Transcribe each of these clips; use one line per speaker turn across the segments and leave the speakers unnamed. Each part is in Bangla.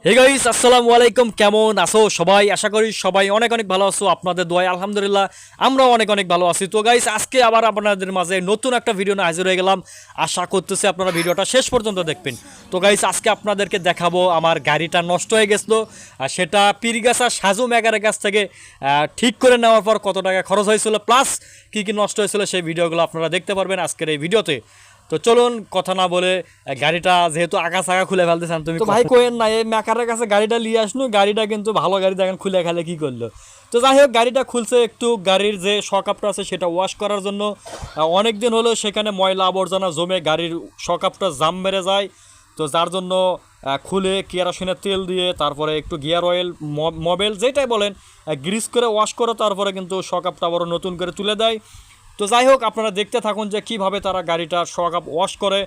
হে গাইস, আসসালামু আলাইকুম। কেমন আছো সবাই? আশা করি সবাই অনেক অনেক ভালো আছো। আপনাদের দোয়ায় আলহামদুলিল্লাহ আমরাও অনেক অনেক ভালো আছি। তো গাইস, আজকে আবার আপনাদের মাঝে নতুন একটা ভিডিও নিয়ে হাজির হয়ে গেলাম। আশা করতেছি আপনারা ভিডিওটা শেষ পর্যন্ত দেখবেন। তো গাইস, আজকে আপনাদেরকে দেখাবো আমার গাড়িটা নষ্ট হয়ে গেছিলো, আর সেটা পীরগাছা সাজু মেকারের কাছ থেকে ঠিক করে নেওয়ার পর কত টাকা খরচ হয়েছিল, প্লাস কী কী নষ্ট হয়েছিল সেই ভিডিওগুলো আপনারা দেখতে পারবেন আজকের এই ভিডিওতে। তো চলুন কথা না বলে, গাড়িটা যেহেতু আঁকা চাকা খুলে ফেলতেছেন তুমি, তো ভাই কোয়েন না এই মেকারের কাছে গাড়িটা নিয়ে আসনু। গাড়িটা কিন্তু ভালো গাড়ি, দেখেন খুলে খেলে কি করলো। তো যাই হোক, গাড়িটা খুলছে, একটু গাড়ির যে শকআপটা আছে সেটা ওয়াশ করার জন্য। অনেক দিন হলো সেখানে ময়লা আবর্জনা জমে গাড়ির শকআপটা জাম মেরে যায়। তো যার জন্য খুলে কেরোসিনের তেল দিয়ে, তারপরে একটু গিয়ার অয়েল, মোবিল যেটাই বলেন, গ্রিস করে ওয়াশ করে তারপরে কিন্তু শকআপটা আবারও নতুন করে তুলে দেয়। তো যাই হোক, আপনারা দেখতে থাকুন যে কিভাবে তারা গাড়িটার শকআপ ওয়াশ করে।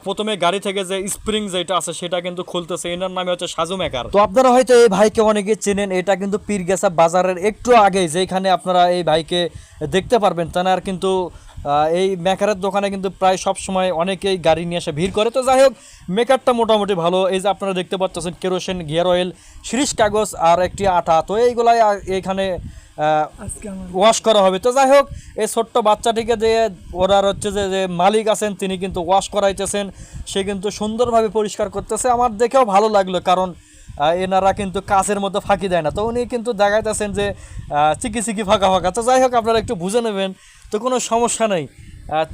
প্রথমে গাড়ি থেকে যে স্প্রিং যেটা আছে সেটা কিন্তু খুলতেছে। এনার নামে হচ্ছে সাজু মেকার। তো আপনারা হয়তো এই ভাইকে অনেকে চেনেন, এটা কিন্তু পীরগাছা বাজারের একটু আগে যেখানে আপনারা এই ভাইকে দেখতে পারবেন। তার কিন্তু এই মেকারের দোকানে কিন্তু প্রায় সব সময় অনেকেই গাড়ি নিয়ে এসে ভিড় করে। তো যাই হোক, মেকারটা মোটামুটি ভালো। এই যে আপনারা দেখতে পাচ্ছেন কেরোসিন, গিয়ার অয়েল, শিরিষ কাগজ আর একটি আঠা, তো এইগুলাই এখানে ওয়াশ করা হবে। তো যাই হোক, এই ছোট্ট বাচ্চাটিকে দিয়ে ওনার হচ্ছে যে মালিক আছেন তিনি কিন্তু ওয়াশ করাইতেছেন। সে কিন্তু সুন্দরভাবে পরিষ্কার করতেছে, আমার দেখেও ভালো লাগলো, কারণ এনারা কিন্তু কাজের মধ্যে ফাঁকি দেয় না। তো উনি কিন্তু দেখাইতেছেন যে চিকি চিকি ফাঁকা ফাঁকা। তো যাই হোক, আপনারা একটু বুঝে নেবেন, তো কোনো সমস্যা নেই।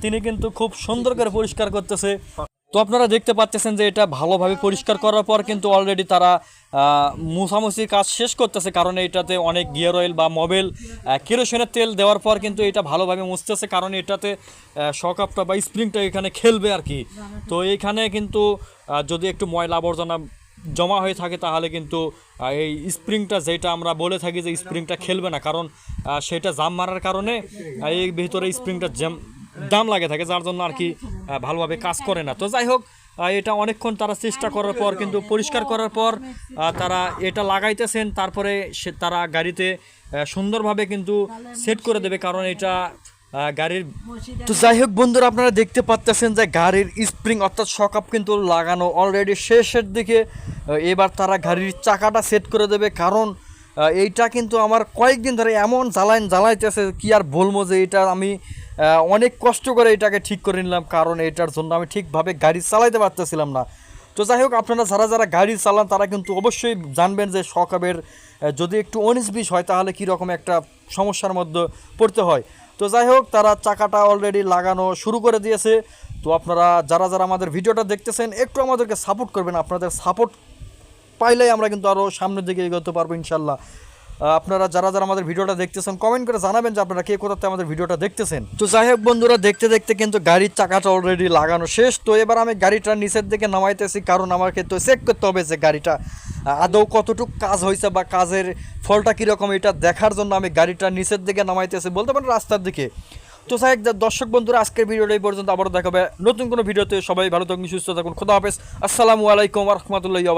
তিনি কিন্তু খুব সুন্দর করে পরিষ্কার করতেছে। তো আপনারা দেখতে পাচ্ছেন যে এটা ভালোভাবে পরিষ্কার করার পর কিন্তু অলরেডি তারা মুছামুছির কাজ শেষ করতেছে, কারণ এটাতে অনেক গিয়ার অয়েল বা মোবিল, কেরোসিনের তেল দেওয়ার পর কিন্তু এটা ভালোভাবে মুছতেছে, কারণ এটাতে শকআপটা বা স্প্রিংটা এখানে খেলবে আর কি। তো এইখানে কিন্তু যদি একটু ময়লা আবর্জনা জমা হয়ে থাকে তাহলে কিন্তু এই স্প্রিংটা, যেটা আমরা বলে থাকি যে স্প্রিংটা খেলবে না, কারণ সেটা জাম মারার কারণে এই ভিতরে স্প্রিংটা দাম লাগে থাকে, যার জন্য আর কি ভালোভাবে কাজ করে না। তো যাই হোক, এটা অনেকক্ষণ তারা চেষ্টা করার পর কিন্তু পরিষ্কার করার পর তারা এটা লাগাইতেছেন। তারপরে তারা গাড়িতে সুন্দরভাবে কিন্তু সেট করে দেবে, কারণ এটা গাড়ির। তো যাই হোক বন্ধুরা, আপনারা দেখতে পাচ্ছেন যে গাড়ির স্প্রিং অর্থাৎ শকআপ কিন্তু লাগানো অলরেডি শেষের দিকে। এবার তারা গাড়ির চাকাটা সেট করে দেবে, কারণ এইটা কিন্তু আমার কয়েকদিন ধরে এমন জ্বালাইতেছে, কি আর বলবো, যে এটা আমি অনেক কষ্ট করে এটাকে ঠিক করে নিলাম, কারণ এটার জন্য আমি ঠিকভাবে গাড়ি চালাইতে পারতেছিলাম না। তো যাই হোক, আপনারা যারা যারা গাড়ি চালান তারা কিন্তু অবশ্যই জানবেন যে শকআপের যদি একটু 19-20 হয় তাহলে কীরকম একটা সমস্যার মধ্যে পড়তে হয়। তো যাই হোক, তারা চাকাটা অলরেডি লাগানো শুরু করে দিয়েছে। তো আপনারা যারা যারা আমাদের ভিডিওটা দেখতেছেন একটু আমাদেরকে সাপোর্ট করবেন, আপনাদের সাপোর্ট পাইলেই আমরা কিন্তু আরও সামনের দিকে এগোতে পারবো ইনশাল্লাহ। আপনারা যারা যারা আমাদের ভিডিওটা দেখতেছেন কমেন্ট করে জানাবেন যে আপনারা কে কোথাতে আমাদের ভিডিওটা দেখতেছেন। তো যাই হোক বন্ধুরা, দেখতে দেখতে কিন্তু গাড়ির চাকাটা অলরেডি লাগানো শেষ। তো এবার আমি গাড়িটা নিচের দিকে নামাইতেছি, কারণ আমাকে তো চেক করতে হবে যে গাড়িটা আদৌ কতটুকু কাজ হয়েছে বা কাজের ফলটা কীরকম, এটা দেখার জন্য আমি গাড়িটা নিচের দিকে নামাইতেছি, বলতে পারেন রাস্তার দিকে। তো যাই হোক দর্শক বন্ধুরা, আজকের ভিডিওটা এই পর্যন্ত, আবারও দেখাবে নতুন কোনো ভিডিওতে। সবাই ভালো থাকুন, সুস্থ থাকুন, খোদা হাফেজ, আসসালামু আলাইকুম ওয়া রাহমাতুল্লাহি ওয়া বারাকাতুহু।